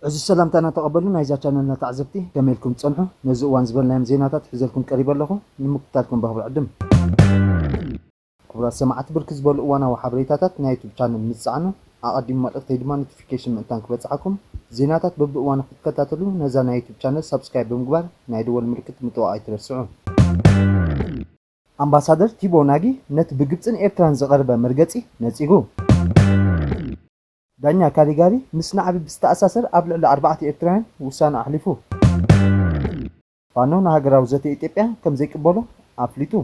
عز السلام تانا تقبلون هاي زاتشانا تعزبتي كميلكم تصنحوا نزقوان زبلنا زيناتات حزلكم قريبا لكم نمكتالكم بهبل عدم قبل سمعت بركز بالقوانا وحبريتاتات نا يوتيوب شانل نتسعنو اقدم ملقتي دما نوتيفيكيشن مئتان كبصحكم زيناتات ببقوانا كتكتاتلو نزا نا يوتيوب شانل سبسكرايب بمقبار نا دول ملكت متوقعي ترسعون امباسادر تيبو ناغي نت بقبصن ايرتران زقربه مرغصي نصيغو دانيا كاليغاري مسنا عبي بستأساسر قبل ل4 إيرتراين وسان أحلفو فانو نهاجراو زتي إثيوبيا كم زي قبلو أفليتو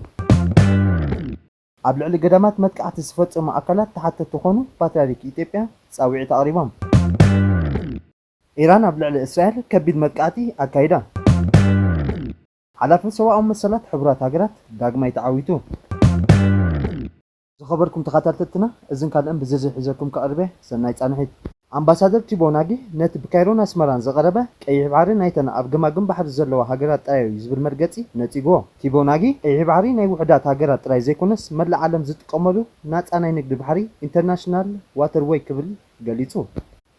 قبل لقدامات متقعت صفصم أكلات تحت تخونو باتريك إثيوبيا تصاويع تقريبا إيران قبل لإسرائيل كبيد متقعتي أكايدا حلف سواء مسلات حبرات هاجرات داغما يتعاويتو زخبركم تخاتلتنا اذن كان بززح حزكم كقربه سناي صانحيت امباسادر تيبو ناغي نت بكايرون اسمران زقربه قيح بحري نايتنا اب جماجم بحر زلوا هاجرات طايو يزبل مرغصي نتيغو تيبو ناغي قيح بحري ناي وحدات هاجرات طراي زيكونس ملا عالم زتقملو ناصاناي نقد بحري انترناشنال واتر واي كبل غليصو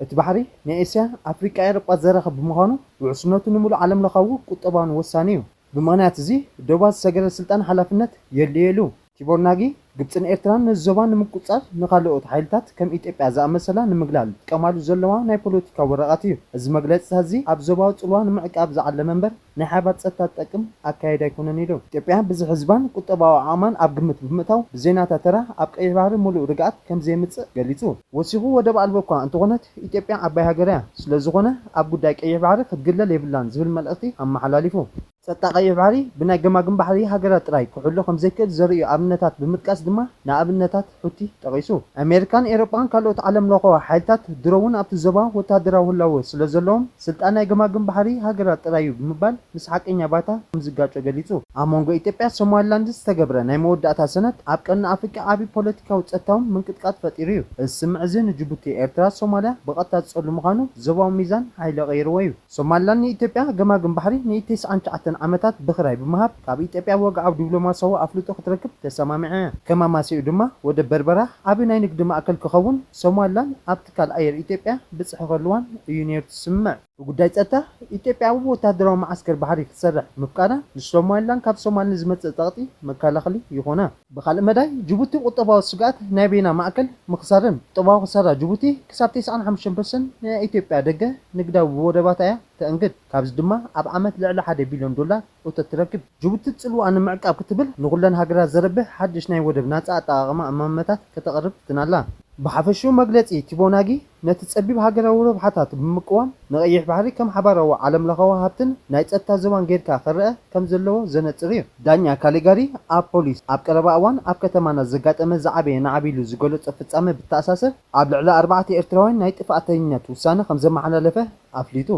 ات بحري نيسيا افريكا ايروبا زرخ بمخانو وعسنوتو نمول عالم لخاو قطبان وسانيو بمغنيات زي دوباز سجر السلطان حلافنت يليلو تيبو ناغي ግብፅን ኤርትራን ንዞባን ንምቁጻር ንኻልኦት ሓይልታት ከም ኢትዮጵያ ዝኣመሰላ ንምግላል ጥቀማሉ ዘለዋ ናይ ፖለቲካ ወረቐት እዩ እዚ መግለፂ እዚ ኣብ ዞባዊ ጽልዋ ንምዕቃብ ዝዓለመ እምበር ናይ ሓባት ጸጥታ ጠቅም ኣካይዳ ኣይኮነን ኢሉ ኢትዮጵያ ብዙሕ ህዝባን ቁጠባዊ ዓቕማን ኣብ ግምት ብምእታው ብዜናታት ተራ ኣብ ቀይሕ ባህሪ ሙሉእ ርግኣት ከም ዘይምጽእ ገሊጹ ወሲኹ ወደብ ኣልቦ እኳ እንትኾነት ኢትዮጵያ ዓባይ ሃገር እያ ስለዝኾነ ኣብ ጉዳይ ቀይሕ ባህሪ ክትግለል የብላን ዝብል መልእኽቲ ኣመሓላሊፉ ጸጥታ ቀይሕ ባህሪ ብናይ ገማግም ባህሪ ሃገራት ጥራይ ክሕሎ ከም ዘይክእል ዘርእዩ ኣብነታት ብምጥቃስ ድማ ንኣብነታት ሕቲ ጠቂሱ ኣሜሪካን ኤሮፓን ካልኦት ዓለም ለኸ ሓይልታት ድሮውን ኣብቲ ዞባ ወታደራዊ ህላወ ስለዘለዎም ስልጣን ናይ ገማግም ባህሪ ሃገራት ጥራይ ብምባል ምስ ሓቀኛ ባታ ከም ዝጋጮ ገሊጹ ኣብ መንጎ ኢትዮጵያ ሶማሊላንድ ዝተገብረ ናይ መወዳእታ ሰነድ ኣብ ቀኒ ኣፍሪቃ ዓቢ ፖለቲካዊ ፀጥታውን ምንቅጥቃጥ ፈጢሩ እዩ እዚ ስምዕ እዚ ንጅቡቲ ኤርትራ ሶማልያ ብቐጥታ ዝፀሉ ምዃኑ ዞባዊ ሚዛን ሓይሊ ቀይርዎ እዩ ሶማሊላንድ ንኢትዮጵያ ገማግም ባህሪ ን99 ዓመታት ብኽራይ ብምሃብ ካብ ኢትዮጵያ ወግዓዊ ዲፕሎማሲያዊ ኣፍልጦ ክትረክብ ተሰማሚዐ ከማማሲኡ ድማ ወደ በርበራ ዓቢ ናይ ንግዲ ማእከል ክኸውን ሶማሊላንድ ኣብ ትካል ኣየር ኢትዮጵያ ብፅሑ ከልዋን እዩ ነይሩ ትስምዕ ጉዳይ ጸጥታ ኢትዮጵያ ወታደራዊ ማዕስከር ባህሪ ክትሰርሕ ምፍቃዳ ንሶማሊላንድ ካብ ሶማሊ ዝመጽእ ጠቕጢ መከላኸሊ ይኾና ብኻልእ መዳይ ጅቡቲ ቁጠባዊ ስጋት ናይ ቤና ማእከል ምኽሳርን ቁጠባዊ ክሳራ ጅቡቲ ክሳብ 95% ናይ ኢትዮጵያ ደገ ንግዳዊ ወደባት እያ ተእንግድ ካብዚ ድማ ኣብ ዓመት ልዕሊ 1 ቢልዮን ዶላር እቶት ትረክብ ጅቡቲ ጽልዋ ንምዕቃብ ክትብል ንኹለን ሃገራት ዘረብሕ ሓድሽ ናይ ወደብ ናጻ ኣጠቓቕማ እማመታት ከተቕርብ ትናላ بحفشو مجلسي تيبوناغي نتتصبب هاجراو ربحات بمقوام نقيح بحري كم حبارو عالم لغوا هابتن نايت اتا زوان غيركا خرأ كم زلو زنصرير دانيا كاليغاري اب بوليس اب قربا اوان اب كتمانا زغاطمه زعبي نعبيلو زغلو صفصامه بتاساسر اب لعل 4 ኤርትራውያን ናይ ጥፋተኝነት ውሳነ ከም ዘመሓላለፈ ኣፍሊጡ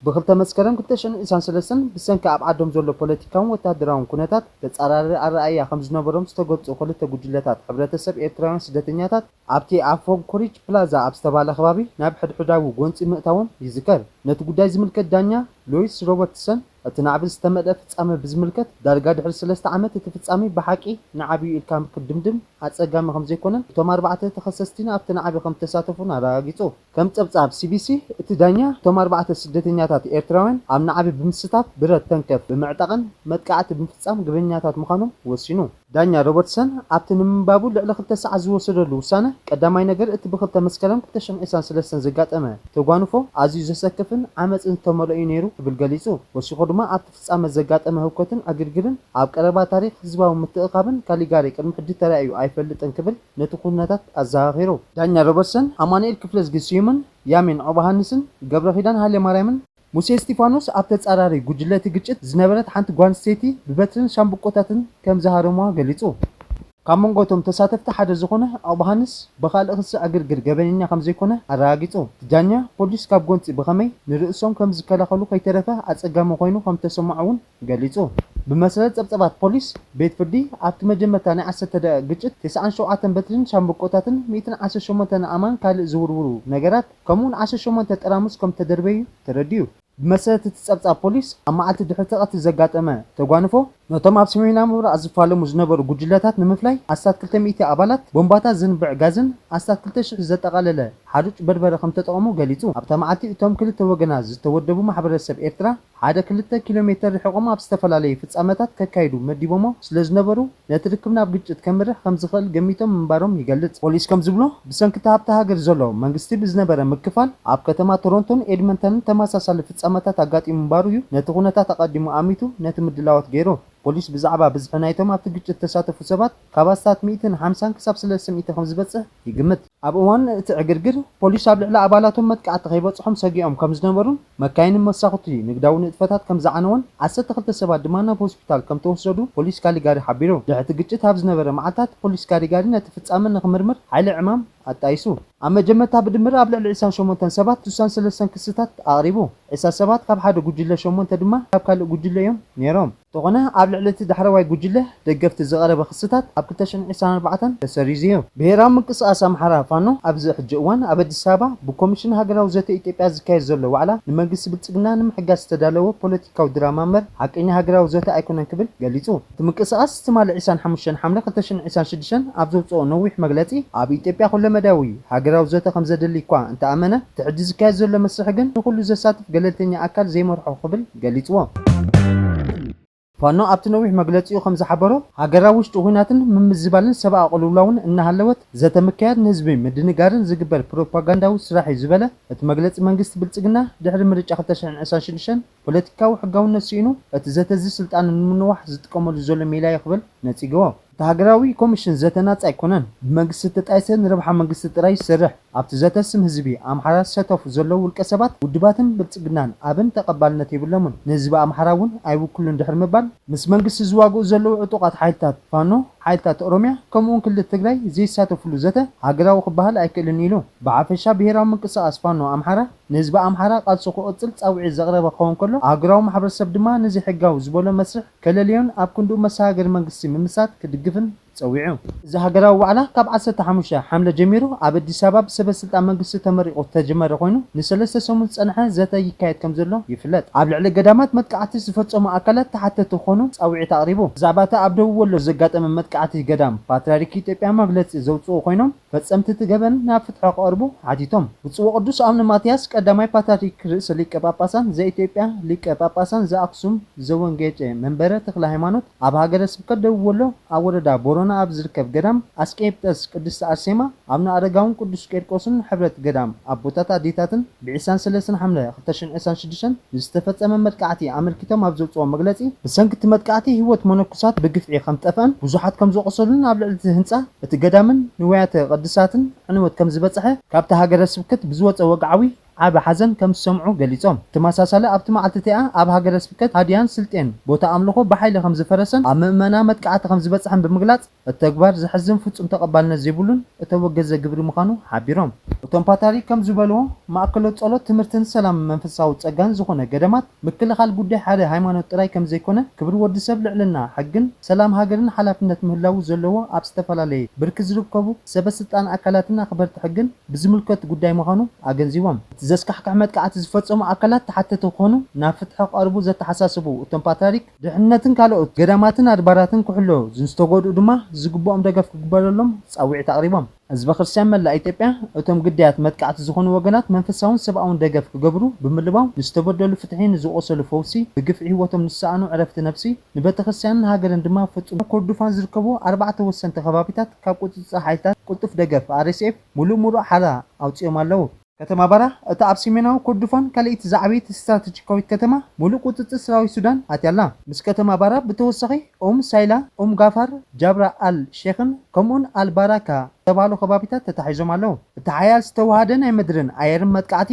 بخلت مسكرم كنتشن إنسان سلسن بسنك أب عدم زول بوليتيكاون وتهدرون كونتات تتصارع الرأي خمس نبرم استقط وخلت تجدلتات حبرت السب إيرتران سدتنياتات عبتي عفوم كوريج بلازا أبستبال خبابي نبحد حداو وجونس مقتاون يذكر نتقداي زملك الدنيا لويس روبرتسون أتنعبل استمد فتصامي بزملكت دارجا دحر 3 عامات تفتصامي بحقي نعبي الكام قدمدم أتصقام خمس يكونن توم 4 تخصصتين أبتنعبي خمس تساتفون راغيتو كم تصاب سي بي سي اتدانيا توم 4 سدتنياتات إيرتراوين عم نعبي بمستاف برت تنكف بمعتقن متقعت بمفصام غبنياتات مخانو وسينو دانيا روبرتسون أبتنم بابو لعل 2 ساعات زوسدلو وسانه قداماي ነገር እቲ ብክልተ መስከረም 2023 ዘጋጠመ ተጓንፎ ኣዝዩ ዘሰክፍን ዓመፅ እንተመለኡ ነይሩ ብል ገሊጹ ወሲኹ ድማ ኣብ ፍጻመ ዘጋጠመ ህውከትን ኣግርግርን ኣብ ቀረባ ታሪክ ህዝባዊ ምትእኻብን ካሊጋሪ ቅድሚ ሕዲ ተራእዩ ኣይፈልጥን ክብል ነቲ ኩነታት ኣዘኻኺሩ ዳኛ ሮበርትሰን ኣማኑኤል ክፍለስ ግስዩምን ያሚን ኦባሃንስን ገብረ ኪዳን ሃለ ማርያምን ሙሴ ስቲፋኖስ ኣብ ተጻራሪ ጉጅለት ግጭት ዝነበረት ሓንቲ ጓንስቴቲ ብበትርን ሻምብቆታትን ከም ዝሃረሟ ገሊጹ ካብ መንጎቶም ተሳተፍቲ ሓደ ዝኾነ ኣባሃንስ በኻልእ ክስ ኣግርግር ገበነኛ ከም ዘይኮነ ኣረጋጊጹ ዳኛ ፖሊስ ካብ ጎንፂ ብኸመይ ንርእሶም ከም ዝከላኸሉ ከይተረፈ ኣጸጋሚ ኮይኑ ከም ተሰማዑን ገሊጹ بمسألة ጸብጸባት ፖሊስ ቤት ፍርዲ ኣብቲ መጀመርታ ናይ 10 ደቂቃ ግጭት 97 በትርን ሻምብቆታትን 118 ኣማን ካልእ ዝውርውሩ ነገራት ከምኡን 18 ጠራሙስ ከም ተደርበዩ ተረዲዩ بمسألة ጸብጸብ ፖሊስ ኣብ መዓልቲ ድሕሪ ተቐት ዘጋጠመ ተጓንፎ نتم ኣብ ሰሜናዊ ምብራቕ ዝፋለሙ ዝነበሩ ጉጅለታት ንምፍላይ ኣስታት 200 ኣባላት ቦምባታት ዝንብዕ ጋዝን ኣስታት 2000 ዘጠቓለለ ሓዱጭ በርበረ ከም ተጠቐሙ ገሊጹ። ኣብታ መዓልቲ እቶም ክልተ ወገናት ዝተወደቡ ማሕበረሰብ ኤርትራ 1-2 ኪሎ ሜትር ርሕቆም ኣብ ዝተፈላለዩ ፍጻመታት ከካይዱ መዲቦሞ ስለ ዝነበሩ ነቲ ርክብ ናብ ግጭት ከምርሕ ከም ዝኽእል ገሚቶም ምንባሮም ይገልጽ። ፖሊስ ከም ዝብሎ ብሰንኪ ኣብታ ሃገር ዘሎ መንግስቲ ብዝነበረ ምክፋል ኣብ ከተማ ቶሮንቶን ኤድመንተንን ተመሳሳሊ ፍጻመታት ኣጋጢሙ ምንባሩ እዩ ነቲ ኩነታት ኣቐዲሙ ኣሚቱ ነቲ ምድላዋት ገይሩ። ፖሊስ ብዛዕባ ብዝሒ ናይቶም ኣብቲ ግጭት ተሳተፉ ሰባት ካብ ኣስታት 150 ክሳብ 300 ከም ዝበጽሕ ይግምት። ኣብ እዋን እቲ ዕግርግር ፖሊስ ኣብ ልዕሊ ኣባላቶም መጥቃዕቲ ከይበጽሖም ሰጊኦም ከም ዝነበሩን መካይንን መሳኹቲ ንግዳዊ ንጥፈታት ከም ዝዓነወን 12 ሰባት ድማ ናብ ሆስፒታል ከም ተወሰዱ ፖሊስ ካሊጋሪ ሓቢሩ። ድሕቲ ግጭት ኣብ ዝነበረ መዓልታት ፖሊስ ካሊጋሪ ነቲ ፍጻመ ንኽምርምር ሓይሊ ዕማም ኣጣይሱ። ኣብ መጀመርታ ብድምር ኣብ ልዕሊ 28 ሰባት 63 ክስታት ኣቕሪቡ 20 ሰባት ካብ ሓደ ጉጅለ 8 ድማ ካብ ካልእ ጉጅለ እዮም ነይሮም። ተኾነ ኣብ ልዕሊ እቲ ዳሕረዋይ ጉጅለ ደገፍቲ ዝቐረበ ክስታት ኣብ 2024 ተሰሪዙ እዩ። ብሄራዊ ምንቅስቓስ ኣምሓራ ፋኖ ኣብዚ ሕጂ እዋን ኣብ ኣዲስ ኣበባ ብኮሚሽን ሃገራዊ ዘተ ኢትዮጵያ ዝካየድ ዘሎ ዋዕላ ንመንግስቲ ብልጽግና ንምሕጋዝ ዝተዳለወ ፖለቲካዊ ድራማ እምበር ሓቀኛ ሃገራዊ ዘተ ኣይኮነን ክብል ገሊጹ። እቲ ምንቅስቓስ ትማሊ 25 ሓምለ 2026 ኣብ ዘውፅኦ ነዊሕ መግለጺ ኣብ ኢትዮጵያ ኩለ መዳዊ ሃገራዊ ዘተ ከም ዘደሊ እኳ እንተኣመነ እቲ ሕጂ ዝካየድ ዘሎ መስርሕ ግን ንኹሉ ዘሳትፍ ገለልተኛ ኣካል ዘይመርሖ ክብል ገሊጽዎ። ፋኖ ኣብቲ ነዊሕ መግለጺኡ ከም ዝሓበሮ ሃገራዊ ውሽጢ ኩናትን ምምዝባልን ሰብኣዊ ቅልውላውን እናሃለወት ዘተ ምክያድ ንህዝቢ ምድንጋርን ዝግበር ፕሮፓጋንዳዊ ስራሕ እዩ ዝበለ እቲ መግለጺ መንግስቲ ብልጽግና ድሕሪ ምርጫ 2026 ፖለቲካዊ ሕጋውነት ሲኢኑ እቲ ዘተ እዚ ስልጣን ንምንዋሕ ዝጥቀመሉ ዘሎ ሜላ ይኽብል ነጺግዎ። እቲ ሃገራዊ ኮሚሽን ዘተ ናጻ ኣይኮነን ብመንግስቲ ተጣይሰ ንረብሓ መንግስቲ ጥራይ ይሰርሕ። ኣብቲ ዘተ ስም ህዝቢ ኣምሓራ ዝሰተፉ ዘለዉ ውልቀ ሰባት ውድባትን ብልጽግናን ኣብን ተቐባልነት የብሎምን ንህዝቢ ኣምሓራ እውን ኣይውክሉን ድሕሪ ምባል ምስ መንግስቲ ዝዋግኡ ዘለዉ ዕጡቓት ሓይልታት ፋኖ ሓይልታት ኦሮምያ ከምኡውን ክልል ትግራይ ዘይሳተፍሉ ዘተ ሃገራዊ ክበሃል ኣይክእልን ኢሉ። ብሓፈሻ ብሄራዊ ምንቅስቓስ ፋኖ ኣምሓራ ንህዝቢ ኣምሓራ ቃልሲ ክቕጽል ጻውዒት ዘቕረበ ክኸውን ከሎ ሃገራዊ ማሕበረሰብ ድማ ነዚ ሕጋዊ ዝበሎ መስርሕ ከለልዮን ኣብ ክንድኡ መሰጋገሪ መንግስቲ ምምሳት ክድግፍን ፀዊዑ። እዚ ሃገራዊ ዋዕላ ካብ 15 ሓምለ ጀሚሩ ኣብ ኣዲስ ኣበባ ብሰበስልጣን መንግስቲ ተመሪቑ ተጀመረ ኮይኑ ንሰለስተ ሰሙን ዝጸንሐ ዘተ ይካየድ ከም ዘሎ ይፍለጥ። ኣብ ልዕሊ ገዳማት መጥቃዕቲ ዝፈጸሙ ኣካላት ተሓተቱ ክኾኑ ጻውዒት ኣቕሪቡ። ብዛዕባ እቲ ኣብ ደቡብ ወሎ ዘጋጠመ መጥቃዕቲ ገዳም ፓትርያርክ ኢትዮጵያ መግለጺ ዘውፅኡ ኮይኖም ፈጸምቲ እቲ ገበን ናብ ፍትሒ ክቐርቡ ሓቲቶም። ብፁዕ ቅዱስ ኣቡነ ማትያስ ቀዳማይ ፓትርያርክ ርእሰ ሊቀ ጳጳሳን ዘኢትዮጵያ ሊቀ ጳጳሳን ዘኣክሱም ዘወንጌጨ መንበረ ተክለ ሃይማኖት ኣብ ሃገረ ስብከት ደቡብ ወሎ ኣብ ወረዳ ቦረና ኣብ ዝርከብ ገዳም ኣስቄጵጠስ ቅድስቲ ኣርሴማ ኣብነ ኣረጋውን ቅዱስ ቄርቆስን ሕብረት ገዳም ኣቦታት ኣዴታትን ብ23 ሓምለ 2026 ዝተፈጸመ መጥቃዕቲ ኣመልኪቶም ኣብ ዘውፅኦ መግለጺ ብሰንኪ እቲ መጥቃዕቲ ህይወት መነኮሳት ብግፍዒ ከም ጠፍአን ብዙሓት ከም ዘቆሰሉን ኣብ ልዕሊ እቲ ህንፃ እቲ ገዳምን ንዋያተ ቅድሳትን ዕንወት ከም ዝበፅሐ ካብቲ ሃገረ ስብከት ብዝወፀ ወግዓዊ ዓብ ሓዘን ከም ዝሰምዑ ገሊጾም። ተመሳሳሊ ኣብቲ መዓልትቲኣ ኣብ ሃገረ ስብከት ሃዲያን ስልጤን ቦታ ኣምልኾ ብሓይሊ ከም ዝፈረሰን ኣብ ምእመና መጥቃዕቲ ከም ዝበፅሐን ብምግላጽ እቲ ተግባር ዝሕዝን ፍጹም ተቐባልነት ዘይብሉን እተወገዘ ግብሪ ምዃኑ ሓቢሮም። እቶም ፓትርያርክ ከም ዝበልዎ ማእከሎት ጸሎት ትምህርትን ሰላም መንፈሳዊ ጸጋን ዝኾነ ገዳማት ምክልኻል ጉዳይ ሓደ ሃይማኖት ጥራይ ከም ዘይኮነ ክብሪ ወዲ ሰብ ልዕልና ሕግን ሰላም ሃገርን ሓላፍነት ምህላው ዘለዎ ኣብ ዝተፈላለየ ብርኪ ዝርከቡ ሰበስልጣን ኣካላትን ኣኽበርቲ ሕግን ብዝምልከት ጉዳይ ምዃኑ ኣገንዚቦም። ዘስካሕካሕ መጥቃዕቲ ዝፈጸሙ ኣካላት ተሓተቱ ክኾኑ ናብ ፍትሒ ቀርቡ ዘተሓሳስቡ እቶም ፓትርያርክ ድሕነትን ካልኦት ገዳማትን ኣድባራትን ክሕሎ ዝተጎድኡ ድማ ዝግብኦም ደገፍ ክግበረሎም ጻውዒት ኣቕሪቦም። ህዝበ ክርስቲያን መላእ ኢትዮጵያ እቶም ግዳያት መጥቃዕቲ ዝኾኑ ወገናት መንፈሳውን ሰብኣውን ደገፍ ክገብሩ ብምልባው ንዝተበደሉ ፍትሒ ንዝቆሰሉ ፈውሲ ብግፍዒ ህይወቶም ንዝሰኣኑ ዕረፍቲ ነፍሲ ንቤተ ክርስቲያንን ሃገርን ድማ ፍጹም ኮርዱፋን ዝርከቡ 4 ወሰንቲ ከባቢታት ካብ ቁፅፅር ሓይልታት ቁልጡፍ ደገፍ RSF ሙሉእ ሓላ ኣውፅኦም ኣለዉ። ከተማ ባራ እታ ኣብ ሰሜናዊ ኮርዶፋን ካልእቲ ዝዓበየት ስትራቴጂካዊት ከተማ ሙሉእ ቁፅፅር ሰራዊት ሱዳን ኣትያላ። ምስ ከተማ ባራ ብተወሳኺ ሳይላ ጋፋር ጃብራ ኣል ሼኽን ከምኡን ኣልባራካ ዝተባሃሉ ከባቢታት ተታሒዞም ኣለዉ። እቲ ሓያል ዝተዋሃደ ናይ ምድርን ኣየርን መጥቃዕቲ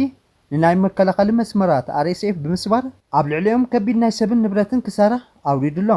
ንናይ መከላኸሊ መስመራት RSF ብምስባር ኣብ ልዕሊኦም ከቢድ ናይ ሰብን ንብረትን ክሳራ ኣውሪዱሎ።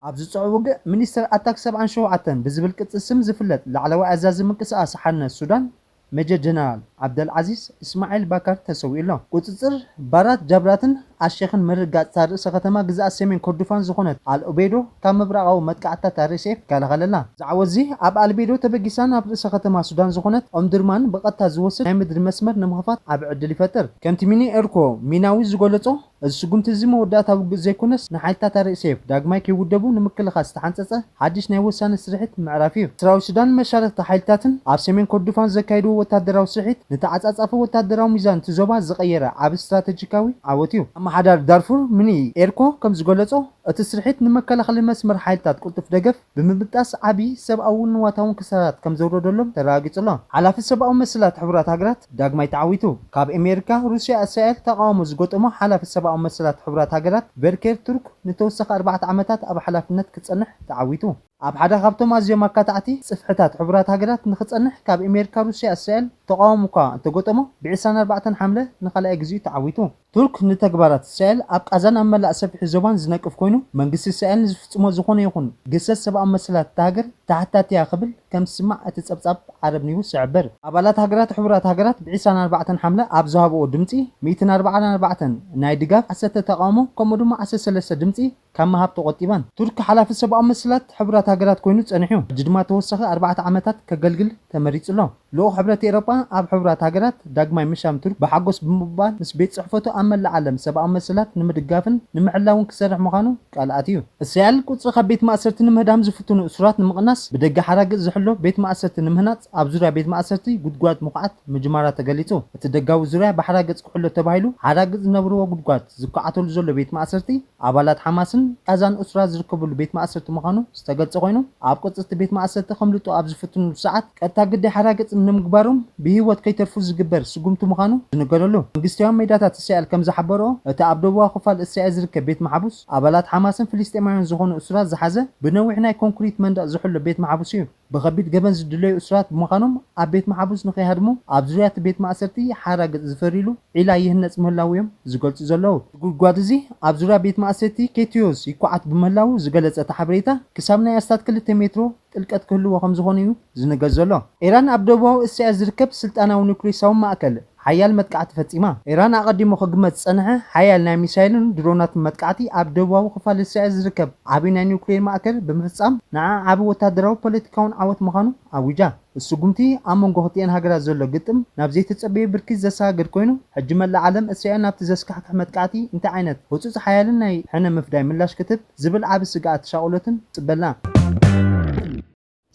ኣብ ዝፅዑ ውግእ ሚኒስትር ኣታክ 77 ብዝብል ቅጽል ስም ዝፍለጥ ላዕለዋይ ኣዛዚ ምንቅስቓስ ሓድነት ሱዳን ሜጀር ጀነራል عبد العزيز اسماعيل باكر تسوي له قصصر بارات جبراتن الشيخن مرقات صار سختما جزاء سمين كردفان زخونت على الأبيدو كم مبرعو متقعتا تاريسيف قال غللا زعوزي أب الأبيدو تبقيسان أب سختما سودان زخونت أمدرمان بقتا زوسر نمدر مسمر نمخفات أب عدلي فتر كم تميني إركو ميناوي زغولتو السجون تزيمو وداتا زيكونس نحيتا تاريسيف داغماي كيودبو نمكل خاص تحنصصه حدش ناي وسان سرحت معرافيو سراو سودان مشارك تحيلتاتن أب سمين كردفان زكايدو وتادراو سرحت نتعصصفو وتادراو ميزان تزوبا زقيره أب استراتيجيكاوي عوتيو محدار دارفور مني إيركو كم زغولصو اتسرحت نمكلخل مسمر حيلتات قلتف دغف بمبطاس عبي سباو نواتاون كسرات كم زورودلهم تراغيصلو حلاف سباو مسلات حبرات هاغرات داغماي تعويتو كاب امريكا روسيا اسرائيل تقاومو زغطمو حلاف سباو مسلات حبرات هاغرات بركير ترك نتوسخ 4 عامات اب حلافنت كتصنح تعويتو اب حدا خابتم ازيو مكاتعتي صفحتات حبرات هاغرات نخصنح كاب امريكا روسيا اسرائيل تقاوموكا انتغطمو بعسان 4 حمله نخلا اجزي تعويتو ترك نتكبرات اسرائيل اب قزان املا سفح زبان زنقف كوينو منغسي اسرائيل زفصمو زخونه يكون جسس سباو مسلات تاغر تحتاتيا قبل كم سمع اتصبصب عرب نيوس عبر ابالات هاغرات حبرات هاغرات بعسان 4 حمله اب زهابو دمصي 144 ناي دغاف استه تقامو كمودما 13 دمصي كم هاب تقطيبان ترك حلاف سباو مسلات حبرات هاغرات كوينو صنحيو جدما توسخ 4 عامات كغلغل تمريصلو لو حبرات اوروبا اب حبرات هاغرات داغماي مشام ترك بحقوس بمبال مس بيت صحفتو امل العالم سباو مسلات نمدغافن نمعلاون كسرح مخانو قالاتيو اسيال قص خبيت ماسرت نمهدام زفتونو اسرات نمقناس بدغ حراق زحلو بيت ماسرت نمهنات اب زوريا بيت ماسرتي غدغات مقعت مجمارا تغليتو اتدغاو زوريا بحراق صحلو تبايلو حراق زنبرو غدغات زقعتو زلو بيت ماسرتي ابالات حماسن ازان اسرات زركبلو بيت ماسرت مخانو استغلص خوينو اب قصت بيت ماسرت خملطو اب زفتونو ساعات قتا غدي حراق نمغبارم بهيوت كيترفو زغبر سغمتو مخانو زنغللو منغستيام ميداتات اسرائيل كم زحبرو اتا ابدوا خفال اسرائيل زركب بيت محبوس ابالات حماسن فلسطينيين زغونو اسرات زحزه بنوع ناي كونكريت مندا زحلو بيت محبوس يو بخبيت جبن زدلي اسرات مخانم اب بيت محبوس نخيهدمو اب زريات بيت ماسرتي حراق زفريلو علا يهنص مهلاويم زغلص زلو غدغادزي اب زريا بيت ماسرتي كيتيوس يقعت بمهلاو زغلص تحبريتا كسامنا يستات 2 مترو ጥልቀት ክህልዎ ከም ዝኾነ እዩ ዝነገር ዘሎ ኢራን ኣብ ደቡባዊ እስያ ዝርከብ ስልጣናዊ ኒውክሌራዊ ማእከል ሓያል መጥቃዕቲ ፈጺማ ኢራን ኣቀዲሞ ክግመት ፀንሐ ሓያል ናይ ሚሳይልን ድሮናት መጥቃዕቲ ኣብ ደቡባዊ ክፋል እስያ ዝርከብ ዓብይ ናይ ኒውክሌር ማእከል ብምፍጻም ንዓ ዓብይ ወታደራዊ ፖለቲካውን ዓወት ምዃኑ ኣዊጃ السجومتي أمون قهتين هجرة زلوا قدم نبزيت تصبي بركز زساجر كوينو حجم العالم السيان نبتزسك أحمد كعتي انت عينت خصوص حيالنا حنا مفداي ملاش كتب زبل عابس قاعد شاولتن تبلا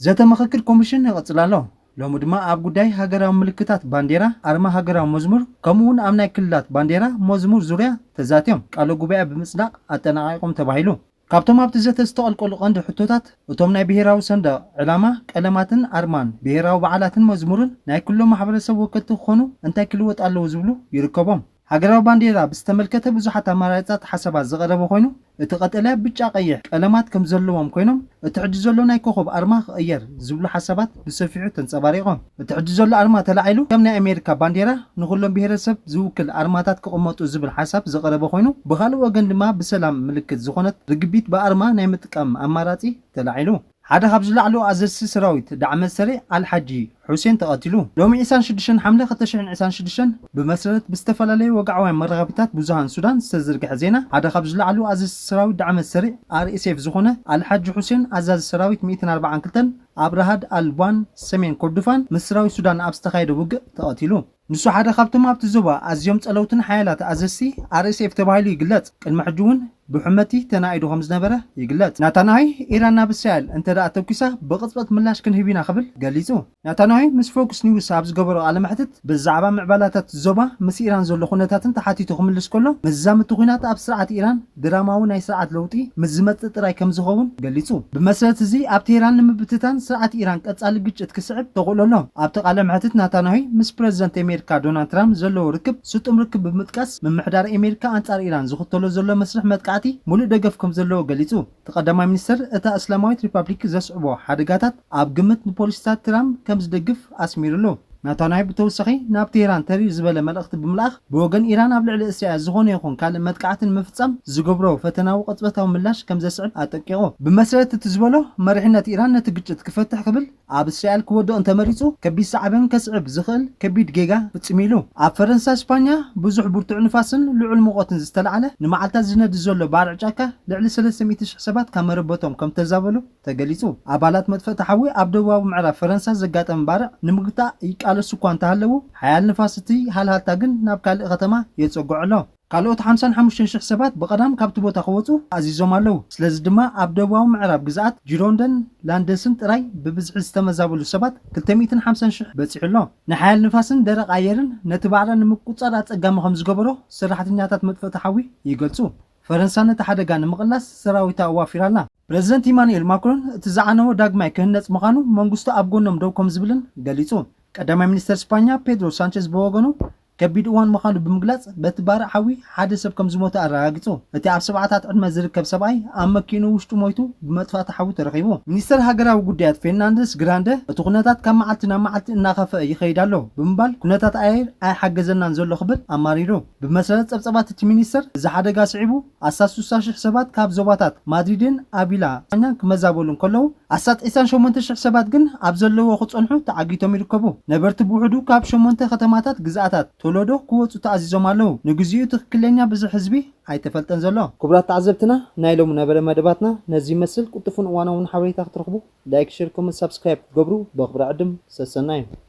زات مخكر كوميشن يغطلالو لو مدما اب غداي هاجراو ملكتات بانديرا ارما هاجراو مزمور كمون امناي كلات بانديرا مزمور زوريا تزاتيوم قالو غبا بمصداق اتناقيقوم تبايلو كابتم ابت زت استقلقل قند حتوتات اتوم ناي بهيراو صندوق علامه قلماتن ارمان بهيراو بعلاتن مزمورن ناي كلهم محبرسب وكت خونو انتي كلوت الله زبلو يركبهم هاجراو بانديرا بستملكته بزحات امارات حسبات زقربو خوينو اتقتله بچا قيح قلمات كم زلوهم كوينم اتحج زلو ناي كوخب ارما غير زبلو حسبات بسفيعو تنصباريقهم اتحج زلو ارما تلاعيلو كم ناي امريكا بانديرا نخلهم بهرسب زوكل ارماتات كقمطو زبل حسب زقربو خوينو بخالو وغن دما بسلام ملكت زخونت رغبيت بارما ناي متقام اماراتي تلاعيلو حدا خبز لعلو ازس سراويت دعم السريع الحجي حسين تقاتلو لوم عيسان شدشن حمله خطشن عيسان شدشن بمسرت بستفلالي وقعوا مرغبتات بوزهان سودان استزرق زينا حدا خبز لعلو ازس سراويت دعم السريع ار اس اف زخونه الحج حسين ازاز سراويت 140 كلتن ابرهاد البان سمين كردفان مسراوي سودان ابستخايد وق تقاتلو نسو حدا خبتم ابت زبا ازيوم صلوتن حيالات ازسي ار اس اف تبايلو يغلط قدمحجون بحمتي تنايدو خمس نبره يغلط ناتاناي ايران بسال انت دا توكيسا بقصبت ملاش كنهبينا قبل غليصو ناتاناي مس فوكس نيوز ابز غبرو على محتت بالزعبه معبالاتات زوبا مس ايران زلو خناتاتن تحاتيتو خملس كله مزامت خنات اب سرعه ايران دراماو ناي سرعه لوطي مزمت طراي كم زخون غليصو بمسرت زي اب تيران نمبتتان سرعه ايران قصال غجت كسعب تقوللو اب تقال محتت ناتاناي مس بريزيدنت امريكا دونالد ترامب زلو ركب سطم ركب بمتقاس من محدار امريكا انصار ايران زختلو زلو مسرح متقعتي مولو دغفكم زلو غليصو تقدماي منستر اتا اسلاماويت ريبابليك زسعبو حدغاتات اب قمت بوليسات ترامب كم زدغف اسميرلو ናቶ ናይ ብተወሳኺ ናብ ቴህራን ተሪር ዝበለ መልእኽቲ ብምልኣኽ ብወገን ኢራን ኣብ ልዕሊ እስራኤል ዝኾነ ይኹን ካልእ መጥቃዕትን ምፍጻም ዝገብሮ ፈተናዊ ቅጽበታዊ ምላሽ ከም ዘስዕብ ኣጠቂቑ ብመሰረት እቲ ዝበሎ መሪሕነት ኢራን ነቲ ግጭት ክፈትሕ ክብል ኣብ እስራኤል ክወድቕ እንተመሪጹ ከቢድ ሳዕብን ከስዕብ ዝኽእል ከቢድ ጌጋ ፍጽም ኢሉ ኣብ ፈረንሳይ እስፓኛ ብዙሕ ብርቱዕ ንፋስን ልዑል ሙቐትን ዝተለዓለ ንመዓልታት ዝነድድ ዘሎ ባርዕ ጫካ ልዕሊ 300,000 ሰባት ካብ መረበቶም ከም ተዛበሉ ተገሊጹ ኣባላት መጥፈእቲ ሓዊ ኣብ ደቡባዊ ምዕራብ ፈረንሳይ ዘጋጠመ ባርዕ ንምግታእ ይቃለሱ እኳ እንተሃለዉ ሓያል ንፋስ እቲ ሃልሃልታ ግን ናብ ካልእ ከተማ የጸጉዕ ኣሎ ካልኦት 55,000 ሰባት ብቐዳም ካብቲ ቦታ ክወፁ ኣዚዞም ኣለዉ ስለዚ ድማ ኣብ ደቡባዊ ምዕራብ ግዝኣት ጂሮንደን ላንደስን ጥራይ ብብዝሒ ዝተመዛበሉ ሰባት 250,000 በፂሑ ኣሎ ንሓያል ንፋስን ደረቕ ኣየርን ነቲ ባዕራ ንምቁፅጻር ኣጸጋሚ ከም ዝገበሮ ሰራሕተኛታት መጥፈእቲ ሓዊ ይገልጹ ፈረንሳይ ነቲ ሓደጋ ንምቕላስ ሰራዊታ ኣዋፊራ ኣላ ፕረዚደንት ኢማኑኤል ማክሮን እቲ ዝዓነወ ዳግማይ ክህነፅ ምዃኑ መንግስቱ ኣብ ጎኖም ደው ከም ዝብልን ገሊጹ ቀዳማይ ሚኒስተር እስፓኛ ፔድሮ ሳንቼዝ በወገኑ ከቢድ እዋን ምዃኑ ብምግላጽ በቲ ባርዕ ሓዊ ሓደ ሰብ ከም ዝሞተ ኣረጋጊጹ እቲ ኣብ 7 ዕድመ ዝርከብ ሰብኣይ ኣብ መኪኑ ውሽጡ ሞይቱ ብመጥፋእቲ ሓዊ ተረኺቡ ሚኒስተር ሃገራዊ ጉዳያት ፌርናንደስ ግራንደ እቲ ኩነታት ካብ መዓልቲ ናብ መዓልቲ እናኸፍአ ይኸይድ ኣሎ ብምባል ኩነታት ኣየር ኣይሓገዘናን ዘሎ ክብል ኣማሪሩ ብመሰረት ጸብጸባት እቲ ሚኒስተር እዚ ሓደጋ ስዒቡ 60,000 ሰባት ካብ ዞባታት ማድሪድን ኣቢላ ኛን ክመዛበሉ እንከለዉ 98,000 ሰባት ግን ኣብ ዘለዎ ክጸንሑ ተዓጊቶም ይርከቡ ነበርቲ ብውሕዱ ካብ 8 ከተማታት ግዝኣታት ቶሎዶ ክወፁ ተኣዚዞም ኣለዉ ንግዚኡ ትክክለኛ ብዙሕ ህዝቢ ኣይተፈልጠን ዘሎ ክቡራት ተዓዘብትና ናይ ሎሚ ነበረ መደባትና ነዚ ይመስል ቁጥፉን እዋናውን ሓበሬታ ክትረኽቡ ላይክ ሼር ኮመንት ሰብስክራይብ ገብሩ በኽብራ ዕድም ሰሰናዩ